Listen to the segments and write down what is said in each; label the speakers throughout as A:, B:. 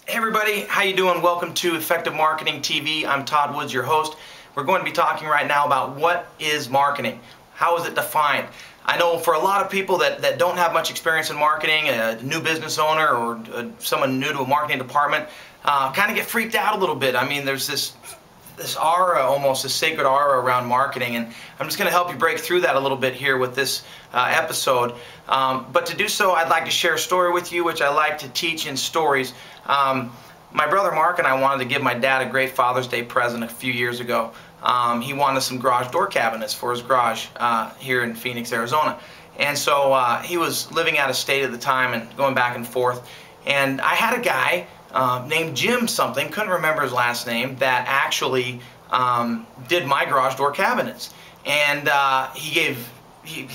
A: Hey everybody, how you doing? Welcome to Effective Marketing TV. I'm Todd Woods, your host. We're going to be talking right now about what is marketing. How is it defined? I know for a lot of people that don't have much experience in marketing, a new business owner or someone new to a marketing department, kind of get freaked out a little bit. I mean, there's this aura, almost a sacred aura around marketing, and I'm just going to help you break through that a little bit here with this episode. But to do so, I'd like to share a story with you, which I like to teach in stories. My brother Mark and I wanted to give my dad a great Father's Day present a few years ago. He wanted some garage door cabinets for his garage here in Phoenix, Arizona. And so he was living out of state at the time and going back and forth. And I had a guy named Jim something, couldn't remember his last name, that actually did my garage door cabinets. And he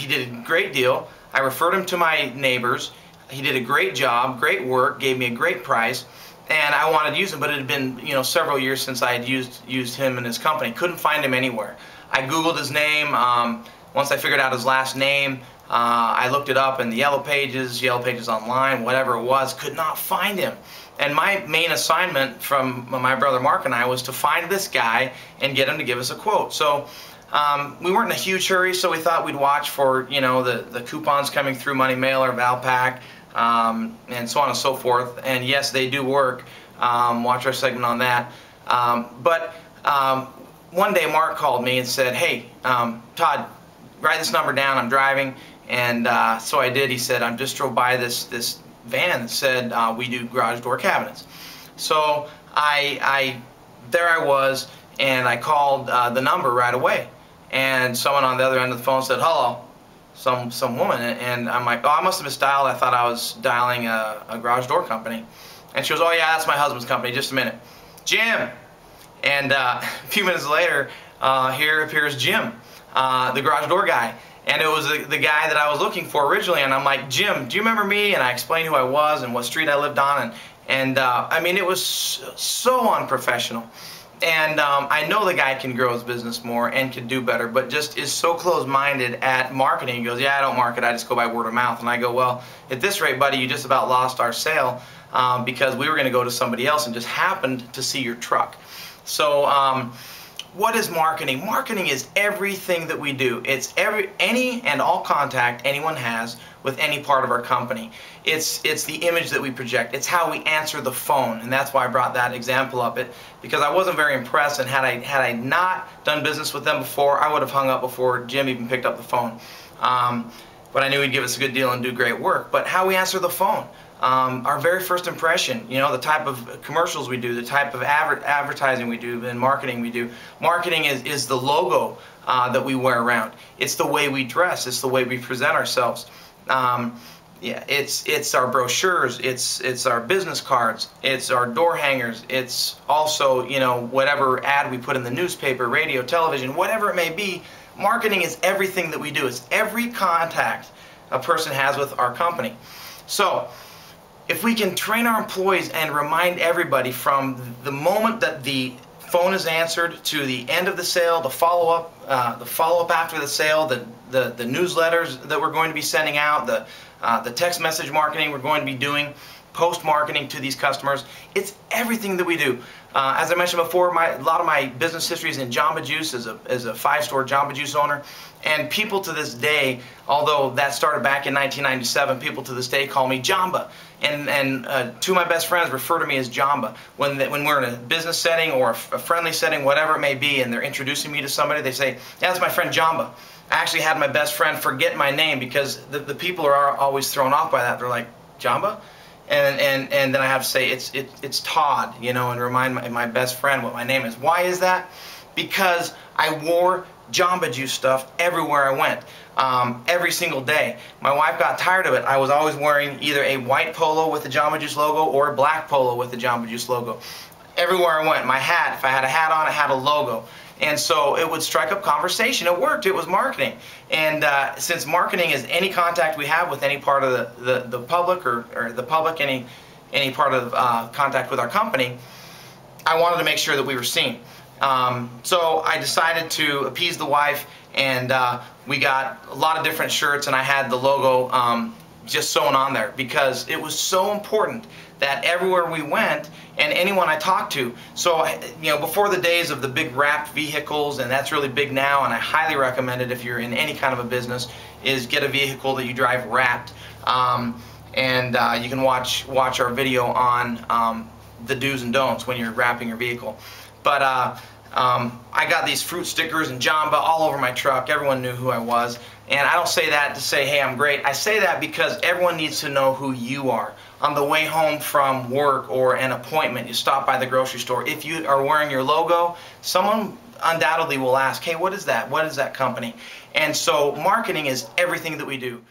A: did a great deal. I referred him to my neighbors. He did a great job, great work, gave me a great price, and I wanted to use him, but it had been several years since I had used him and his company. Couldn't find him anywhere. I Googled his name. Once I figured out his last name, I looked it up in the Yellow Pages Online, whatever it was, could not find him. And my main assignment from my brother Mark and I was to find this guy and get him to give us a quote. So we weren't in a huge hurry, so we thought we'd watch for the coupons coming through Money Mail or Valpak, and so on and so forth. And yes, they do work. Watch our segment on that. But one day Mark called me and said, "Hey, Todd, write this number down. I'm driving." And so I did. He said, "I just drove by this van that said we do garage door cabinets." So there I was, and I called the number right away. And someone on the other end of the phone said, "Hello," some woman, and I'm like, "Oh, I must have misdialed. I thought I was dialing a garage door company." And she goes, "Oh yeah, that's my husband's company. Just a minute, Jim." And a few minutes later, here appears Jim, the garage door guy, and it was the guy that I was looking for originally. And I'm like, "Jim, do you remember me?" And I explained who I was and what street I lived on, and I mean, it was so unprofessional. And I know the guy can grow his business more and can do better, but just is so close-minded at marketing. He goes, "Yeah, I don't market, I just go by word of mouth." And I go, "Well, at this rate, buddy, you just about lost our sale because we were going to go to somebody else and just happened to see your truck." So what is marketing? Marketing is everything that we do. It's any and all contact anyone has with any part of our company. It's the image that we project. It's how we answer the phone, and that's why I brought that example up. Because I wasn't very impressed, and had I not done business with them before, I would have hung up before Jim even picked up the phone. But I knew he'd give us a good deal and do great work. But how we answer the phone. Our very first impression, the type of commercials we do, the type of advertising we do, and marketing we do. Marketing is the logo that we wear around. It's the way we dress. It's the way we present ourselves. Yeah, it's our brochures. It's our business cards. It's our door hangers. It's also whatever ad we put in the newspaper, radio, television, whatever it may be. Marketing is everything that we do. It's every contact a person has with our company. So if we can train our employees and remind everybody from the moment that the phone is answered to the end of the sale, the follow-up after the sale, the newsletters that we're going to be sending out, the text message marketing we're going to be doing, post-marketing to these customers, it's everything that we do. As I mentioned before, a lot of my business history is in Jamba Juice as a 5-store Jamba Juice owner. And people to this day, although that started back in 1997, people to this day call me Jamba. And two of my best friends refer to me as Jamba. When we're in a business setting or a friendly setting, whatever it may be, and they're introducing me to somebody, they say, "Yeah, that's my friend Jamba." I actually had my best friend forget my name because the people are always thrown off by that. They're like, "Jamba?" And then I have to say it's Todd, and remind my best friend what my name is. Why is that? Because I wore Jamba Juice stuff everywhere I went, every single day. My wife got tired of it. I was always wearing either a white polo with the Jamba Juice logo or a black polo with the Jamba Juice logo. Everywhere I went, my hat, if I had a hat on, it had a logo. And so it would strike up conversation. It worked. It was marketing. And since marketing is any contact we have with any part of the public or the public, any part of contact with our company, I wanted to make sure that we were seen. So I decided to appease the wife, and we got a lot of different shirts, and I had the logo just sewn on there, because it was so important that everywhere we went and anyone I talked to, so before the days of the big wrapped vehicles, and that's really big now, and I highly recommend it if you're in any kind of a business, is get a vehicle that you drive wrapped. You can watch our video on the do's and don'ts when you're wrapping your vehicle. But I got these fruit stickers and Jamba all over my truck. Everyone knew who I was. And I don't say that to say, hey, I'm great. I say that because everyone needs to know who you are. On the way home from work or an appointment, you stop by the grocery store. If you are wearing your logo, someone undoubtedly will ask, hey, what is that? What is that company? And so marketing is everything that we do.